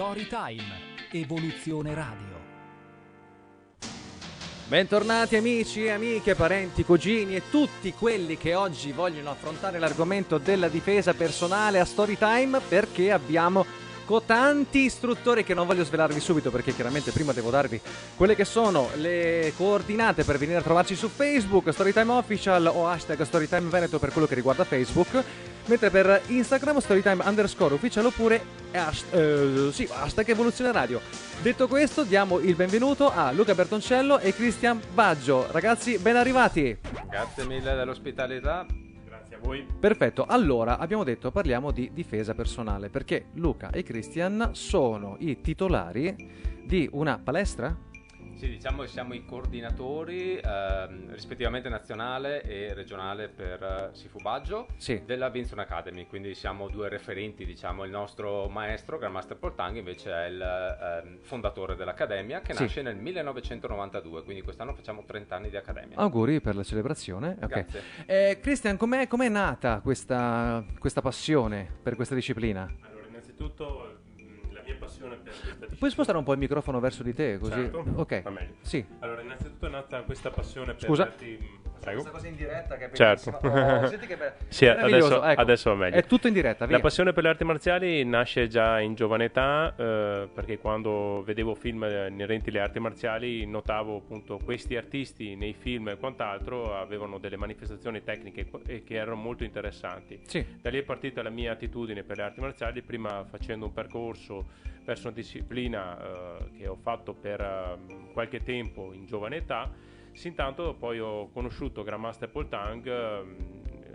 Storytime, Evoluzione Radio. Bentornati amici, amiche, parenti, cugini e tutti quelli che oggi vogliono affrontare l'argomento della difesa personale a Storytime, perché abbiamo tanti istruttori che non voglio svelarvi subito, perché chiaramente prima devo darvi quelle che sono le coordinate per venire a trovarci su Facebook, Storytime Official o hashtag Storytime Veneto per quello che riguarda Facebook, mentre per Instagram Storytime_Official oppure hashtag Evoluzione Radio. Detto questo, diamo il benvenuto a Luca Bertoncello e Cristian Baggio. Ragazzi, ben arrivati. Grazie mille dell'ospitalità. Grazie a voi. Perfetto, allora abbiamo detto parliamo di difesa personale perché Luca e Christian sono i titolari di una palestra? Sì, diciamo che siamo i coordinatori rispettivamente nazionale e regionale per Sifu Baggio della Vinson Academy, quindi siamo due referenti, diciamo. Il nostro maestro, Grandmaster Paul Tang, invece è il fondatore dell'Accademia, che nasce nel 1992, quindi quest'anno facciamo 30 anni di Accademia. Auguri per la celebrazione. Okay. Grazie. Christian, com'è nata questa passione per questa disciplina? Allora, innanzitutto la mia passione per questa disciplina... Puoi spostare un po' il microfono verso di te, così? Certo, ok. va meglio. Sì. Allora, innanzitutto è nata questa passione per... Scusa? Prego. Questa cosa in diretta che è certo. Senti che sì, ecco. adesso va meglio. È tutto in diretta, via. La passione per le arti marziali nasce già in giovane età, perché quando vedevo film inerenti alle arti marziali notavo appunto questi artisti nei film e quant'altro avevano delle manifestazioni tecniche che erano molto interessanti. Sì. Da lì è partita la mia attitudine per le arti marziali, prima facendo un percorso verso una disciplina che ho fatto per qualche tempo in giovane età. Intanto poi ho conosciuto Grandmaster Paul Tang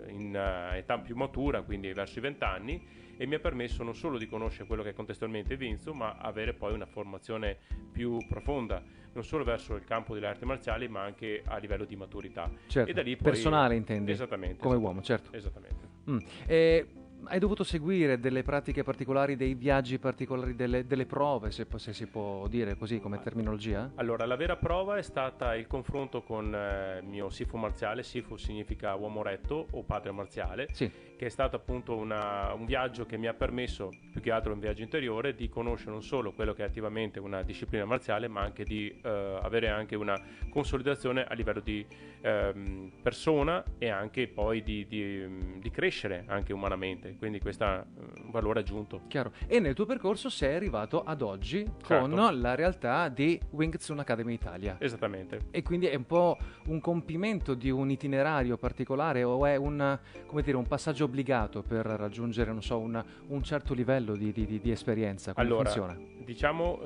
in età più matura, quindi verso i 20 anni, e mi ha permesso non solo di conoscere quello che è contestualmente Vinzo, ma avere poi una formazione più profonda, non solo verso il campo delle arti marziali, ma anche a livello di maturità. Certo. E da lì poi... personale intendi? Esattamente. Come uomo, certo. Esattamente. Hai dovuto seguire delle pratiche particolari, dei viaggi particolari, delle prove, se si può dire così come terminologia? Allora, la vera prova è stata il confronto con il mio Sifu marziale. Sifu significa uomo retto o padre marziale, che è stato appunto un viaggio che mi ha permesso, più che altro un viaggio interiore, di conoscere non solo quello che è attivamente una disciplina marziale, ma anche di avere anche una consolidazione a livello di persona e anche poi di crescere anche umanamente. Quindi questo è un valore aggiunto. Chiaro. E nel tuo percorso sei arrivato ad oggi con la realtà di Wing Tsun Academy Italia. Esattamente. E quindi è un po' un compimento di un itinerario particolare o è un passaggio obbligato per raggiungere, non so, un certo livello di esperienza? Come funziona? Diciamo,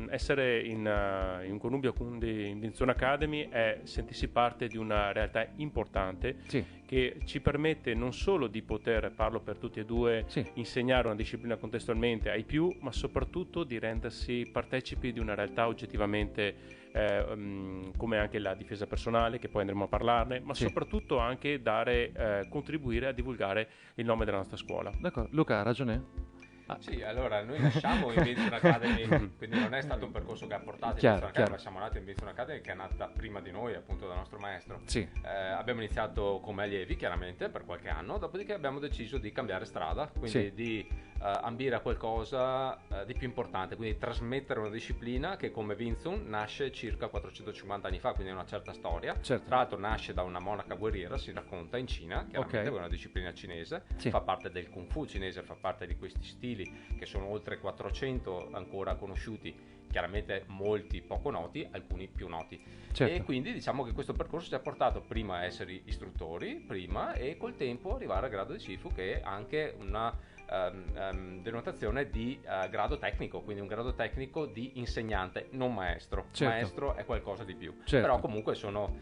essere in un connubio con in Vinson Academy è sentirsi parte di una realtà importante che ci permette non solo di poter, parlo per tutti e due, insegnare una disciplina contestualmente ai più, ma soprattutto di rendersi partecipi di una realtà oggettivamente come anche la difesa personale, che poi andremo a parlarne, ma soprattutto anche contribuire a divulgare il nome della nostra scuola. D'accordo. Luca, ha ragione? Sì, allora noi nasciamo in Vinson Academy, quindi non è stato un percorso che ha portato in Vinson Academy, ma siamo nati in Vinson Academy, che è nata prima di noi, appunto, dal nostro maestro. Abbiamo iniziato come allievi, chiaramente, per qualche anno, dopodiché abbiamo deciso di cambiare strada, quindi di ambire a qualcosa di più importante, quindi trasmettere una disciplina che, come Vinson, nasce circa 450 anni fa, quindi è una certa storia. Tra l'altro nasce da una monaca guerriera, si racconta, in Cina, chiaramente, è una disciplina cinese, fa parte del Kung Fu cinese, fa parte di questi stili che sono oltre 400 ancora conosciuti, chiaramente molti poco noti, alcuni più noti. E quindi diciamo che questo percorso ci ha portato prima a essere istruttori, e col tempo arrivare al grado di Sifu, che è anche una denotazione di grado tecnico, quindi un grado tecnico di insegnante, non maestro. Maestro è qualcosa di più, però comunque sono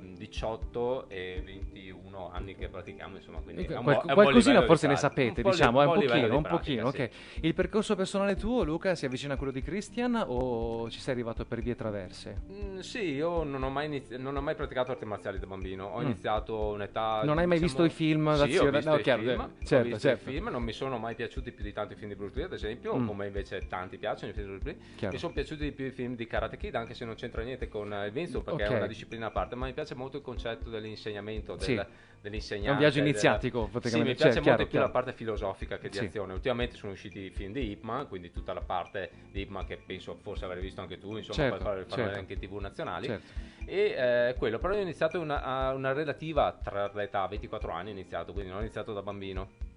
18 e 21 anni che pratichiamo, insomma, quindi qualcosina forse ne sapete, diciamo, un pochino. Pratica, ok. Il percorso personale tuo, Luca, si avvicina a quello di Christian o ci sei arrivato per vie traverse? Sì, io non ho mai praticato arti marziali da bambino. Ho iniziato un'età... Non hai mai visto i film d'azione? Ho visto i film, non mi sono sono mai piaciuti più di tanto i film di Bruce Lee, ad esempio, come invece tanti piacciono i film di Bruce Lee. Mi sono piaciuti di più i film di Karate Kid, anche se non c'entra niente con il Winston, perché è una disciplina a parte, ma mi piace molto il concetto dell'insegnamento, dell'insegnante. È un viaggio iniziatico, praticamente. Sì, mi piace molto più la parte filosofica che di azione. Ultimamente sono usciti i film di Ip Man, quindi tutta la parte di Ip Man che penso forse avrai visto anche tu, insomma, per fare anche TV nazionali. E quello, però io ho iniziato una relativa tra l'età, 24 anni ho iniziato, quindi non ho iniziato da bambino.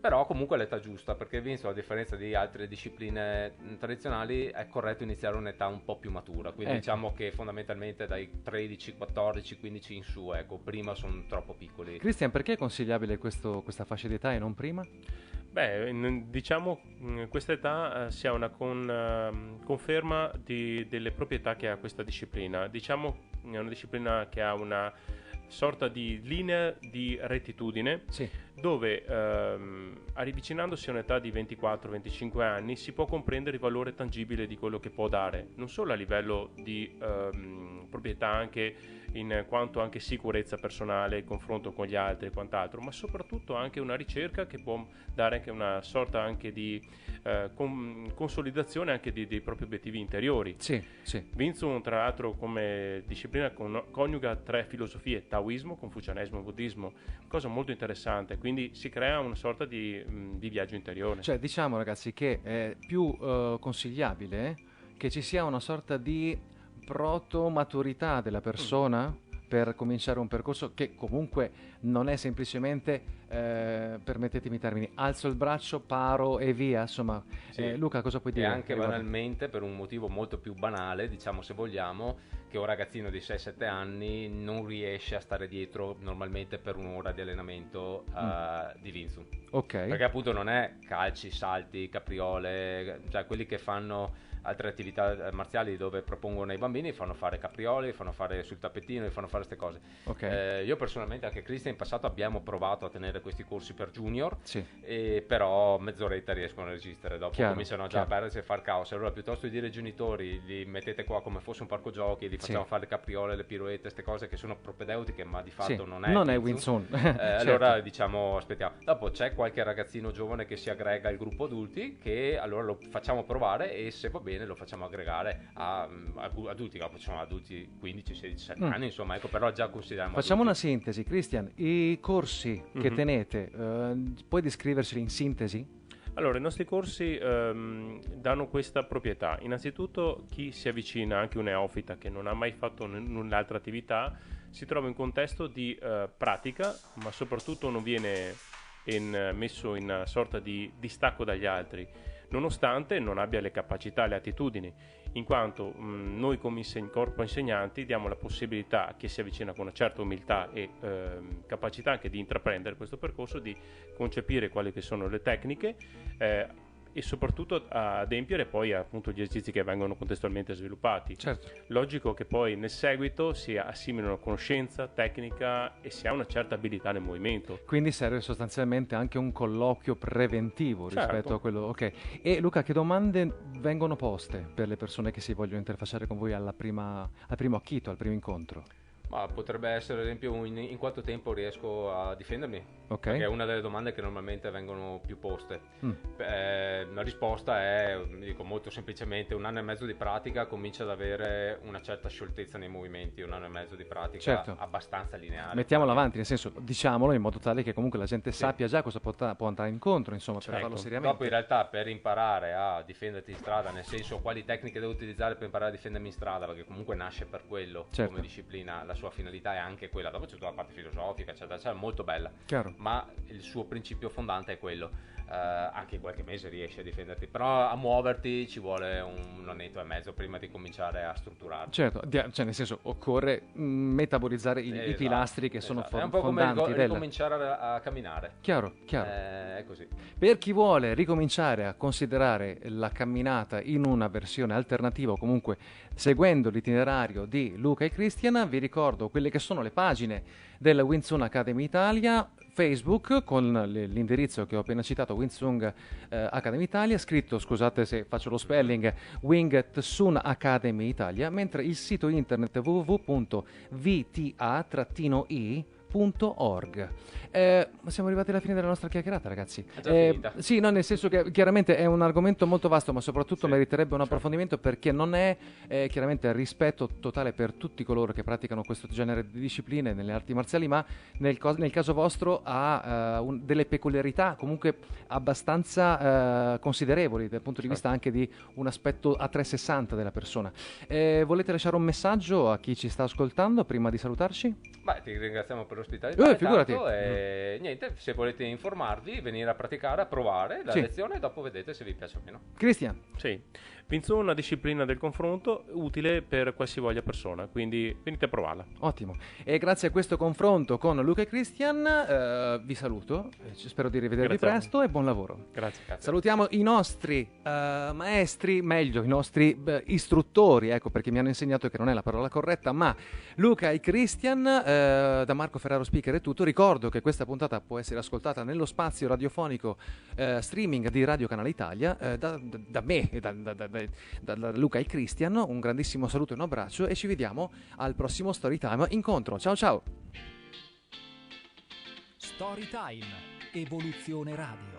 Però comunque l'età giusta, perché Vince, a differenza di altre discipline tradizionali, è corretto iniziare un'età un po' più matura, quindi diciamo che fondamentalmente dai 13, 14, 15 in su, ecco, prima sono troppo piccoli. Cristian, perché è consigliabile questa fascia di età e non prima? Beh, diciamo questa età sia una conferma delle proprietà che ha questa disciplina. Diciamo è una disciplina che ha una sorta di linea di rettitudine, dove avvicinandosi a un'età di 24-25 anni si può comprendere il valore tangibile di quello che può dare, non solo a livello di proprietà anche in quanto anche sicurezza personale, confronto con gli altri e quant'altro, ma soprattutto anche una ricerca che può dare anche una sorta anche di consolidazione anche dei propri obiettivi interiori. Vinzun, tra l'altro, come disciplina coniuga 3 filosofie: taoismo, confucianesimo e buddismo, cosa molto interessante, quindi si crea una sorta di viaggio interiore. Cioè, diciamo, ragazzi, che è più consigliabile che ci sia una sorta di proto-maturità della persona per cominciare un percorso che comunque non è semplicemente, permettetemi i termini, alzo il braccio, paro e via, insomma. Luca, cosa puoi dire? E anche banalmente, per un motivo molto più banale, diciamo, se vogliamo, che un ragazzino di 6-7 anni non riesce a stare dietro normalmente per un'ora di allenamento di Vinzun. Perché appunto non è calci, salti, capriole, cioè quelli che fanno altre attività marziali dove propongono ai bambini, fanno fare capriole, fanno fare sul tappetino, fanno fare queste cose. Io personalmente, anche Cristian, in passato abbiamo provato a tenere questi corsi per junior, però mezz'oretta riescono a resistere, dopo cominciano già a perdersi e far caos. Allora, piuttosto di dire ai genitori, li mettete qua come fosse un parco giochi, li facciamo fare le capriole, le piroette, queste cose che sono propedeutiche, ma di fatto non è Winston. Allora diciamo, aspettiamo. Dopo c'è qualche ragazzino giovane che si aggrega al gruppo adulti, che allora lo facciamo provare, e se va bene lo facciamo aggregare a adulti, facciamo adulti 15, 16, 17 anni, insomma, ecco, però già consideriamo facciamo adulti. Una sintesi. Cristian, i corsi che tenete, puoi descriversi in sintesi? Allora, i nostri corsi danno questa proprietà. Innanzitutto, chi si avvicina, anche un neofita che non ha mai fatto null'altra attività, si trova in un contesto di pratica, ma soprattutto non viene messo in una sorta di distacco dagli altri, nonostante non abbia le capacità, le attitudini, in quanto noi come corpo insegnanti diamo la possibilità a chi si avvicina con una certa umiltà e capacità anche di intraprendere questo percorso, di concepire quali che sono le tecniche e soprattutto adempiere poi appunto gli esercizi che vengono contestualmente sviluppati. Logico che poi nel seguito si assimilino conoscenza, tecnica e si ha una certa abilità nel movimento. Quindi serve sostanzialmente anche un colloquio preventivo rispetto a quello. E Luca, che domande vengono poste per le persone che si vogliono interfacciare con voi al primo acchito, al primo incontro? Ma potrebbe essere, ad esempio, in quanto tempo riesco a difendermi? Perché è una delle domande che normalmente vengono più poste. La risposta è, dico molto semplicemente, 1 anno e mezzo di pratica, comincia ad avere una certa scioltezza nei movimenti, 1 anno e mezzo di pratica abbastanza lineare. Mettiamolo avanti, nel senso, diciamolo in modo tale che comunque la gente sappia già cosa può andare incontro, insomma, per farlo seriamente. Dopo in realtà per imparare a difenderti in strada, nel senso quali tecniche devo utilizzare per imparare a difendermi in strada, perché comunque nasce per quello come disciplina, la sua finalità è anche quella. Dopo c'è tutta la parte filosofica, eccetera, molto bella. Ma il suo principio fondante è quello. Anche in qualche mese riesci a difenderti, però a muoverti ci vuole un annetto e mezzo prima di cominciare a strutturare. Cioè nel senso occorre metabolizzare i pilastri che sono fondanti. È un po' come ricominciare a camminare. Chiaro. È così. Per chi vuole ricominciare a considerare la camminata in una versione alternativa o comunque seguendo l'itinerario di Luca e Cristian, vi ricordo quelle che sono le pagine della Wing Tsun Academy Italia, Facebook con l'indirizzo che ho appena citato, Wing Tsun Academy Italia, scritto, scusate se faccio lo spelling, Wing Tsun Academy Italia, mentre il sito internet www.vta-i Siamo arrivati alla fine della nostra chiacchierata, ragazzi. È già finita. Sì, no, nel senso che chiaramente è un argomento molto vasto, ma soprattutto meriterebbe un approfondimento, perché non è chiaramente rispetto totale per tutti coloro che praticano questo genere di discipline nelle arti marziali, ma nel caso vostro ha delle peculiarità comunque abbastanza considerevoli dal punto di vista anche di un aspetto a 360 della persona. Volete lasciare un messaggio a chi ci sta ascoltando prima di salutarci? Beh, ti ringraziamo per l'ospitalità. Figurati. Niente, se volete informarvi, venire a praticare, a provare la lezione e dopo vedete se vi piace o meno. Cristian. Sì, Wing Tsun è una disciplina del confronto utile per qualsivoglia persona, quindi venite a provarla. Ottimo. E grazie a questo confronto con Luca e Cristian vi saluto, spero di rivedervi presto e buon lavoro. Grazie. Salutiamo i nostri maestri, meglio i nostri istruttori, ecco, perché mi hanno insegnato che non è la parola corretta, ma Luca e Cristian. Da Marco Ferraro Speaker è tutto. Ricordo che questa puntata può essere ascoltata nello spazio radiofonico streaming di Radio Canale Italia da me e da Luca e Cristian. Un grandissimo saluto e un abbraccio e ci vediamo al prossimo Storytime incontro. Ciao. Storytime, Evoluzione Radio.